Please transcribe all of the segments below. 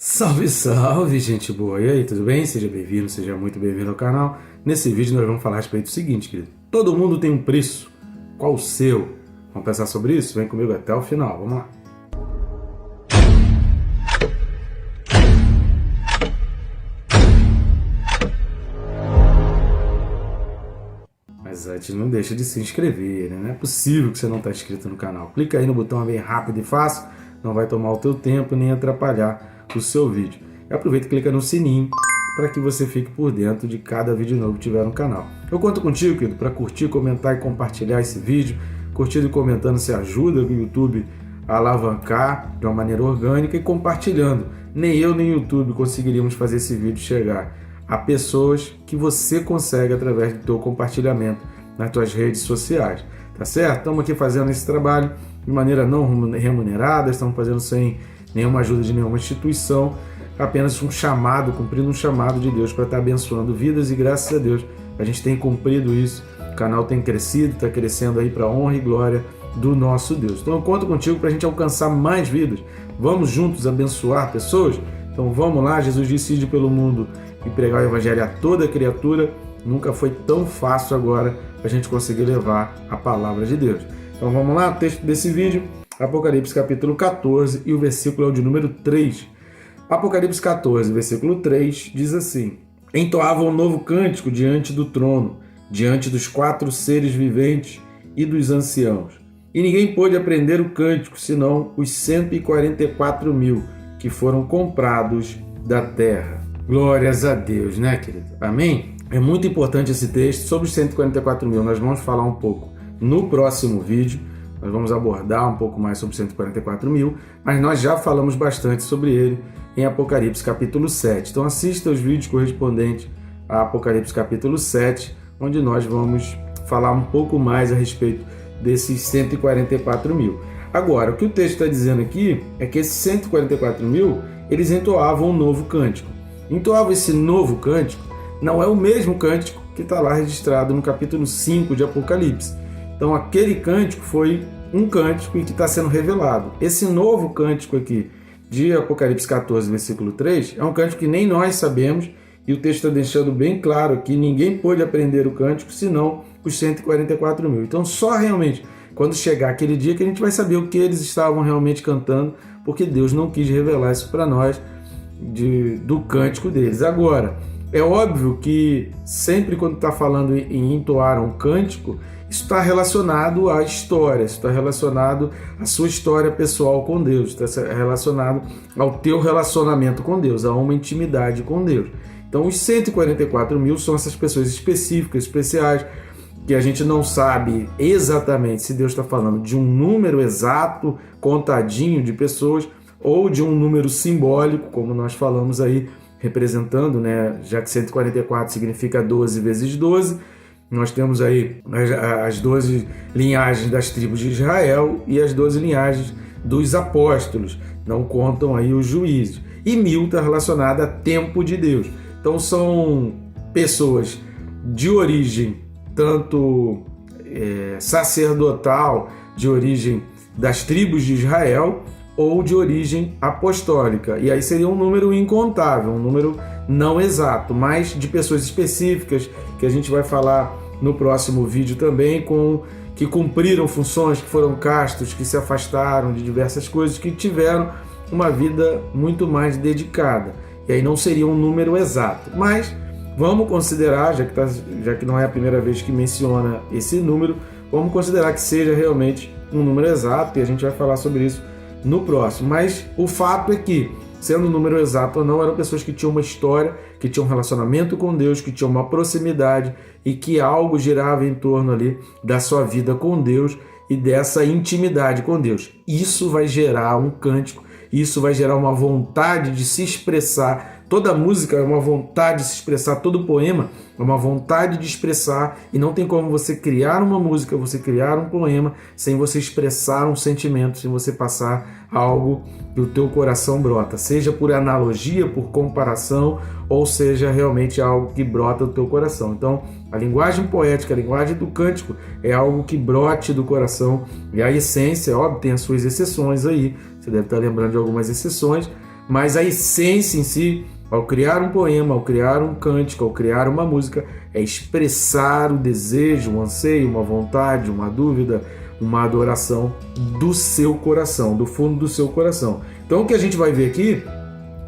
Salve, salve, gente boa! E aí, tudo bem? Seja bem-vindo, seja muito bem-vindo ao canal. Nesse vídeo nós vamos falar a respeito do seguinte, querido. Todo mundo tem um preço. Qual o seu? Vamos pensar sobre isso? Vem comigo até o final, vamos lá. Mas antes não deixa de se inscrever, né? Não é possível que você não está inscrito no canal. Clica aí no botão, é bem rápido e fácil. Não vai tomar o teu tempo nem atrapalhar o seu vídeo. E aproveita e clica no sininho para que você fique por dentro de cada vídeo novo que tiver no canal. Eu conto contigo, querido, para curtir, comentar e compartilhar esse vídeo. Curtindo e comentando se ajuda o YouTube a alavancar de uma maneira orgânica e compartilhando. Nem eu nem o YouTube conseguiríamos fazer esse vídeo chegar a pessoas que você consegue através do teu compartilhamento nas tuas redes sociais. Tá certo? Estamos aqui fazendo esse trabalho de maneira não remunerada, estamos fazendo sem nenhuma ajuda de nenhuma instituição, apenas um chamado, cumprindo um chamado de Deus para estar abençoando vidas e graças a Deus a gente tem cumprido isso, o canal tem crescido, está crescendo aí para a honra e glória do nosso Deus. Então eu conto contigo para a gente alcançar mais vidas, vamos juntos abençoar pessoas? Então vamos lá, Jesus disse: ide pelo mundo e pregar o evangelho a toda criatura. Nunca foi tão fácil agora para a gente conseguir levar a palavra de Deus. Então vamos lá, o texto desse vídeo, Apocalipse capítulo 14 e o versículo é o de número 3. Apocalipse 14, versículo 3 diz assim: entoavam um novo cântico diante do trono, diante dos 4 seres viventes e dos anciãos. E ninguém pôde aprender o cântico, senão os 144 mil que foram comprados da terra. Glórias a Deus, né, querido? Amém? É muito importante esse texto. Sobre os 144 mil, nós vamos falar um pouco no próximo vídeo. Nós vamos abordar um pouco mais sobre 144 mil, mas nós já falamos bastante sobre ele em Apocalipse capítulo 7. Então assista os vídeos correspondentes a Apocalipse capítulo 7, onde nós vamos falar um pouco mais a respeito desses 144 mil. Agora, o que o texto está dizendo aqui é que esses 144 mil, eles entoavam um novo cântico. Entoavam esse novo cântico, não é o mesmo cântico que está lá registrado no capítulo 5 de Apocalipse. Então aquele cântico foi um cântico que está sendo revelado. Esse novo cântico aqui de Apocalipse 14, versículo 3, é um cântico que nem nós sabemos, e o texto está deixando bem claro que ninguém pôde aprender o cântico, senão os 144 mil. Então só realmente quando chegar aquele dia que a gente vai saber o que eles estavam realmente cantando, porque Deus não quis revelar isso para nós do cântico deles. Agora, é óbvio que sempre quando está falando em entoar um cântico, isso está relacionado à história, isso está relacionado à sua história pessoal com Deus, está relacionado ao teu relacionamento com Deus, a uma intimidade com Deus. Então os 144 mil são essas pessoas específicas, especiais, que a gente não sabe exatamente se Deus está falando de um número exato, contadinho de pessoas, ou de um número simbólico, como nós falamos aí, representando, né? Já que 144 significa 12 vezes 12, nós temos aí as 12 linhagens das tribos de Israel e as 12 linhagens dos apóstolos, não contam aí os juízes. E 1000 está relacionado a tempo de Deus. Então são pessoas de origem tanto sacerdotal, de origem das tribos de Israel, ou de origem apostólica. E aí seria um número incontável, um número não exato, mas de pessoas específicas, que a gente vai falar no próximo vídeo também, que cumpriram funções, que foram castos, que se afastaram de diversas coisas, que tiveram uma vida muito mais dedicada. E aí não seria um número exato, mas vamos considerar, já que não é a primeira vez que menciona esse número, vamos considerar que seja realmente um número exato, e a gente vai falar sobre isso no próximo. Mas o fato é que, sendo um número exato ou não, eram pessoas que tinham uma história, que tinham um relacionamento com Deus, que tinham uma proximidade e que algo girava em torno ali da sua vida com Deus e dessa intimidade com Deus. Isso vai gerar um cântico, isso vai gerar uma vontade de se expressar. Toda música é uma vontade de se expressar, todo poema é uma vontade de expressar, e não tem como você criar uma música, você criar um poema, sem você expressar um sentimento, sem você passar algo que o teu coração brota, seja por analogia, por comparação, ou seja realmente algo que brota do teu coração. Então, a linguagem poética, a linguagem do cântico é algo que brote do coração, e a essência, óbvio, tem as suas exceções aí, você deve estar lembrando de algumas exceções, mas a essência em si, ao criar um poema, ao criar um cântico, ao criar uma música, é expressar o desejo, um anseio, uma vontade, uma dúvida, uma adoração do seu coração, do fundo do seu coração. Então o que a gente vai ver aqui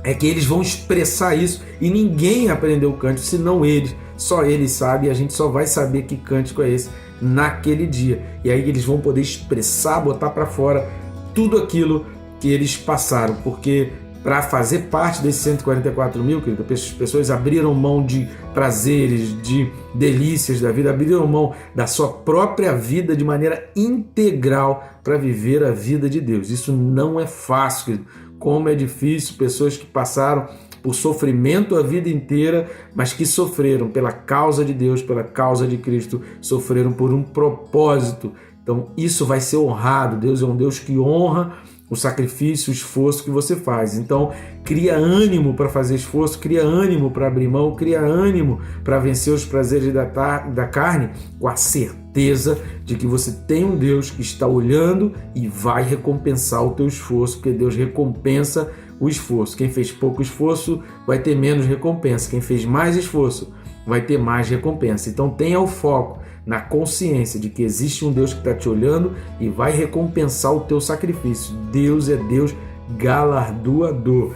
é que eles vão expressar isso e ninguém aprendeu o cântico senão eles. Só eles sabem e a gente só vai saber que cântico é esse naquele dia. E aí eles vão poder expressar, botar para fora tudo aquilo que eles passaram, porque para fazer parte desses 144 mil, querido, as pessoas abriram mão de prazeres, de delícias da vida, abriram mão da sua própria vida de maneira integral para viver a vida de Deus. Isso não é fácil, querido. Como é difícil, pessoas que passaram por sofrimento a vida inteira, mas que sofreram pela causa de Deus, pela causa de Cristo, sofreram por um propósito. Então isso vai ser honrado. Deus é um Deus que honra o sacrifício, o esforço que você faz. Então cria ânimo para fazer esforço, cria ânimo para abrir mão, cria ânimo para vencer os prazeres da carne, com a certeza de que você tem um Deus que está olhando e vai recompensar o teu esforço, porque Deus recompensa o esforço. Quem fez pouco esforço vai ter menos recompensa, quem fez mais esforço vai ter mais recompensa. Então tenha o foco na consciência de que existe um Deus que está te olhando e vai recompensar o teu sacrifício. Deus é Deus galardoador.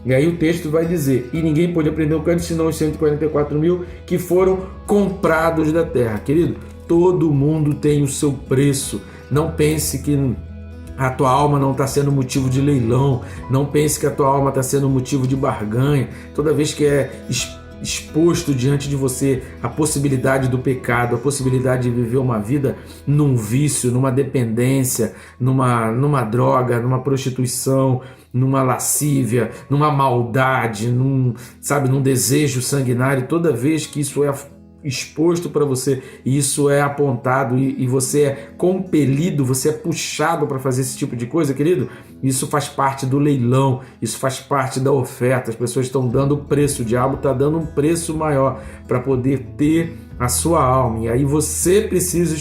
E aí o texto vai dizer, e ninguém pôde aprender o cântico senão os 144 mil que foram comprados da terra. Querido, todo mundo tem o seu preço. Não pense que a tua alma não está sendo motivo de leilão. Não pense que a tua alma está sendo motivo de barganha. Toda vez que é exposto diante de você a possibilidade do pecado, a possibilidade de viver uma vida num vício, numa dependência, numa droga, numa prostituição, numa lascívia, numa maldade, num desejo sanguinário, toda vez que isso é exposto para você e isso é apontado e você é compelido, você é puxado para fazer esse tipo de coisa, querido, isso faz parte do leilão, isso faz parte da oferta. As pessoas estão dando o preço, o diabo está dando um preço maior para poder ter a sua alma, e aí você precisa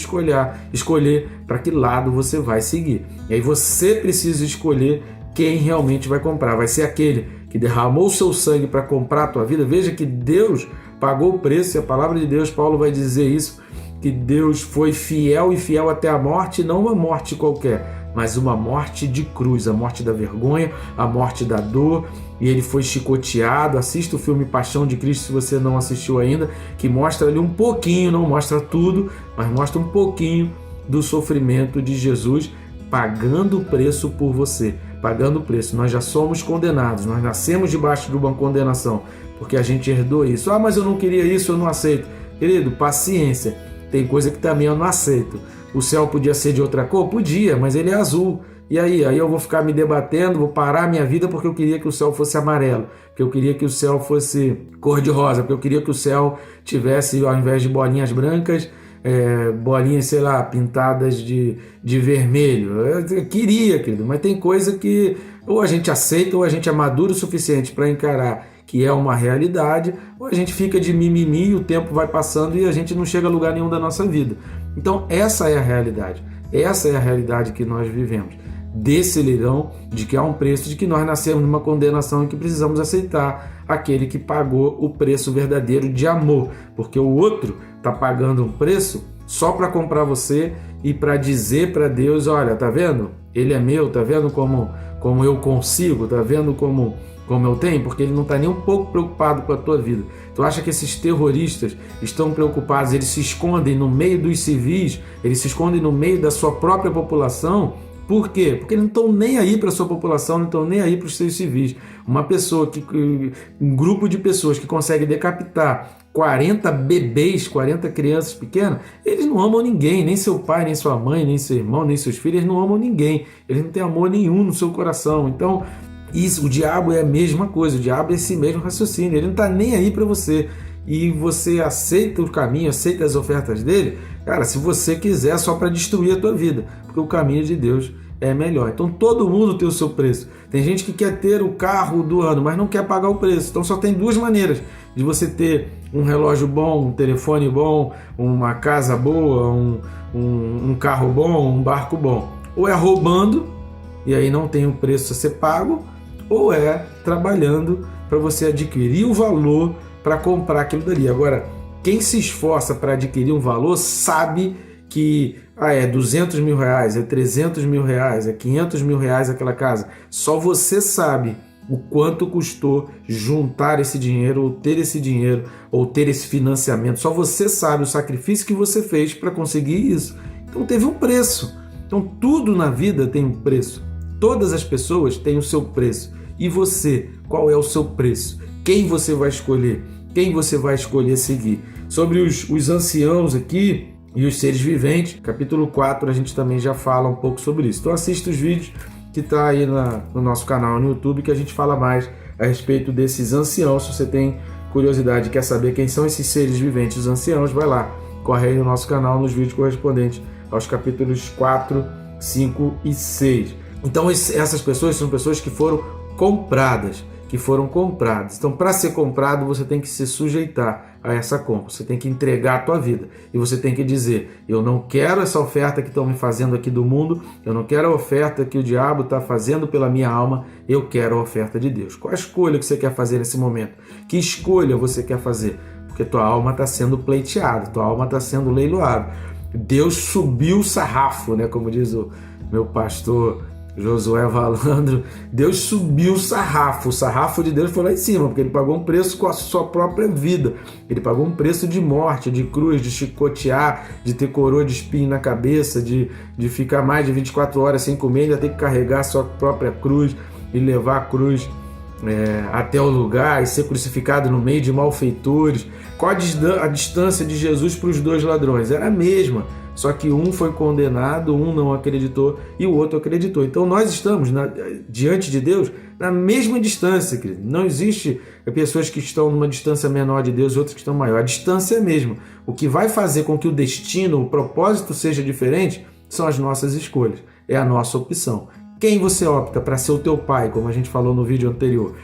escolher para que lado você vai seguir, e aí você precisa escolher quem realmente vai comprar. Vai ser aquele que derramou o seu sangue para comprar a tua vida. Veja que Deus pagou o preço, e a palavra de Deus, Paulo vai dizer isso, que Deus foi fiel e fiel até a morte, não uma morte qualquer, mas uma morte de cruz, a morte da vergonha, a morte da dor, e ele foi chicoteado. Assista o filme Paixão de Cristo, se você não assistiu ainda, que mostra ali um pouquinho, não mostra tudo, mas mostra um pouquinho do sofrimento de Jesus, pagando o preço por você, pagando o preço. Nós já somos condenados, nós nascemos debaixo de uma condenação, porque a gente herdou isso. Ah, mas eu não queria isso, eu não aceito. Querido, paciência, tem coisa que também eu não aceito. O céu podia ser de outra cor? Podia, mas ele é azul. E aí eu vou ficar me debatendo, vou parar a minha vida porque eu queria que o céu fosse amarelo, porque eu queria que o céu fosse cor de rosa, porque eu queria que o céu tivesse, ao invés de bolinhas brancas, bolinhas, sei lá, pintadas de vermelho. Eu queria, querido, mas tem coisa que ou a gente aceita ou a gente é maduro o suficiente para encarar que é uma realidade, ou a gente fica de mimimi e o tempo vai passando e a gente não chega a lugar nenhum da nossa vida. Então essa é a realidade, essa é a realidade que nós vivemos, desse leilão, de que há um preço, de que nós nascemos numa condenação e que precisamos aceitar aquele que pagou o preço verdadeiro de amor, porque o outro está pagando um preço só para comprar você e para dizer para Deus, olha, tá vendo? Ele é meu, tá vendo como eu consigo, tá vendo como eu tenho? Porque ele não está nem um pouco preocupado com a tua vida. Tu acha que esses terroristas estão preocupados, eles se escondem no meio dos civis, eles se escondem no meio da sua própria população? Por quê? Porque eles não estão nem aí para a sua população, não estão nem aí para os seus civis. Uma pessoa, um grupo de pessoas que consegue decapitar 40 bebês, 40 crianças pequenas, eles não amam ninguém, nem seu pai, nem sua mãe, nem seu irmão, nem seus filhos, eles não amam ninguém, eles não têm amor nenhum no seu coração. Então, isso, o diabo é a mesma coisa, o diabo é esse mesmo raciocínio, ele não está nem aí para você. E você aceita o caminho, aceita as ofertas dele, cara, se você quiser, só para destruir a tua vida, porque o caminho de Deus é melhor. Então todo mundo tem o seu preço. Tem gente que quer ter o carro do ano, mas não quer pagar o preço. Então só tem duas maneiras de você ter um relógio bom, um telefone bom, uma casa boa, um carro bom, um barco bom. Ou é roubando, e aí não tem o preço a ser pago, ou é trabalhando para você adquirir o valor para comprar aquilo dali. Agora, quem se esforça para adquirir um valor sabe que é 200 mil reais, é 300 mil reais, é 500 mil reais aquela casa. Só você sabe o quanto custou juntar esse dinheiro, ou ter esse financiamento. Só você sabe o sacrifício que você fez para conseguir isso. Então teve um preço. Então tudo na vida tem um preço. Todas as pessoas têm o seu preço. E você, qual é o seu preço? Quem você vai escolher? Quem você vai escolher seguir? Sobre os anciãos aqui e os seres viventes, capítulo 4, a gente também já fala um pouco sobre isso. Então assista os vídeos que está aí no nosso canal no YouTube, que a gente fala mais a respeito desses anciãos. Se você tem curiosidade e quer saber quem são esses seres viventes, os anciãos, vai lá, corre aí no nosso canal nos vídeos correspondentes aos capítulos 4, 5 e 6. Então essas pessoas são pessoas que foram compradas. Então, para ser comprado, você tem que se sujeitar a essa compra. Você tem que entregar a tua vida. E você tem que dizer: eu não quero essa oferta que estão me fazendo aqui do mundo, eu não quero a oferta que o diabo está fazendo pela minha alma, eu quero a oferta de Deus. Qual a escolha que você quer fazer nesse momento? Que escolha você quer fazer? Porque tua alma está sendo pleiteada, tua alma está sendo leiloada. Deus subiu o sarrafo, né? Como diz o meu pastor Josué Valandro, Deus subiu o sarrafo de Deus foi lá em cima, porque ele pagou um preço com a sua própria vida, ele pagou um preço de morte, de cruz, de chicotear, de ter coroa de espinho na cabeça, de ficar mais de 24 horas sem comer, ainda ter que carregar a sua própria cruz e levar a cruz até o lugar e ser crucificado no meio de malfeitores. Qual a distância de Jesus para os dois ladrões? Era a mesma, só que um foi condenado, um não acreditou e o outro acreditou. Então nós estamos diante de Deus na mesma distância, querido. Não existe pessoas que estão numa distância menor de Deus e outras que estão maior. A distância é a mesma. O que vai fazer com que o destino, o propósito seja diferente são as nossas escolhas, é a nossa opção. Quem você opta para ser o teu pai, como a gente falou no vídeo anterior?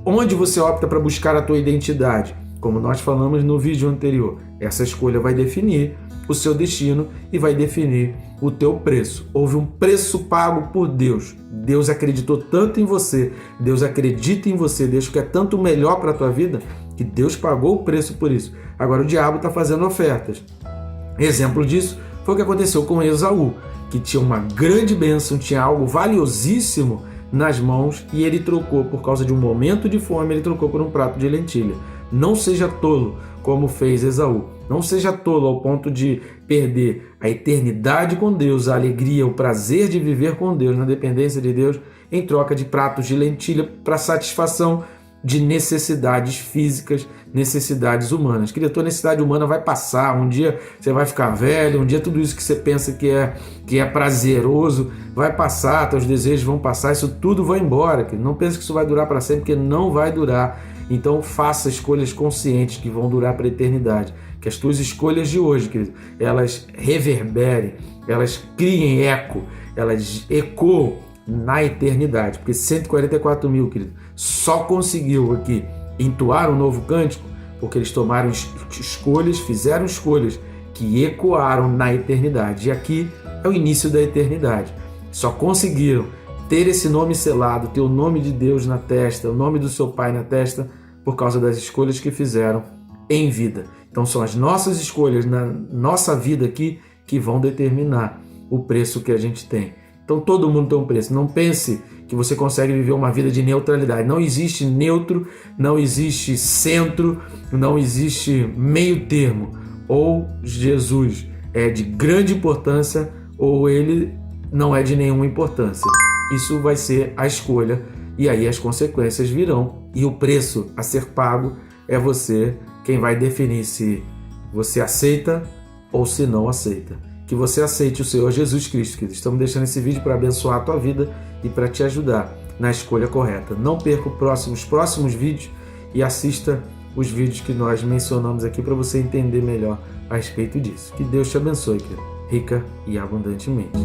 Onde você opta para buscar a tua identidade? Como nós falamos no vídeo anterior. Essa escolha vai definir o seu destino e vai definir o teu preço. Houve um preço pago por Deus. Deus acreditou tanto em você, Deus acredita em você, Deus quer tanto melhor para a tua vida, que Deus pagou o preço por isso. Agora o diabo está fazendo ofertas. Exemplo disso foi o que aconteceu com Esaú, que tinha uma grande bênção, tinha algo valiosíssimo nas mãos e ele trocou, por causa de um momento de fome, ele trocou por um prato de lentilha. Não seja tolo como fez Esaú. Não seja tolo ao ponto de perder a eternidade com Deus, a alegria, o prazer de viver com Deus, na dependência de Deus, em troca de pratos de lentilha para satisfação de necessidades físicas, necessidades humanas. Querida, tua necessidade humana vai passar, um dia você vai ficar velho, um dia tudo isso que você pensa que é prazeroso vai passar, teus desejos vão passar, isso tudo vai embora. Querido. Não pense que isso vai durar para sempre, porque não vai durar. Então faça escolhas conscientes que vão durar para a eternidade. Que as tuas escolhas de hoje, querido, elas reverberem, elas criem eco, elas ecoam na eternidade. Porque 144 mil, querido, só conseguiu aqui entoar um novo cântico porque eles tomaram escolhas, fizeram escolhas que ecoaram na eternidade. E aqui é o início da eternidade. Só conseguiram ter esse nome selado, ter o nome de Deus na testa, o nome do seu Pai na testa, por causa das escolhas que fizeram em vida. Então são as nossas escolhas na nossa vida aqui que vão determinar o preço que a gente tem. Então todo mundo tem um preço. Não pense que você consegue viver uma vida de neutralidade. Não existe neutro, não existe centro, não existe meio termo. Ou Jesus é de grande importância ou ele não é de nenhuma importância. Isso vai ser a escolha e aí as consequências virão. E o preço a ser pago é você quem vai definir se você aceita ou se não aceita. Que você aceite o Senhor Jesus Cristo, querido. Estamos deixando esse vídeo para abençoar a tua vida e para te ajudar na escolha correta. Não perca os próximos vídeos e assista os vídeos que nós mencionamos aqui para você entender melhor a respeito disso. Que Deus te abençoe, querido, rica e abundantemente.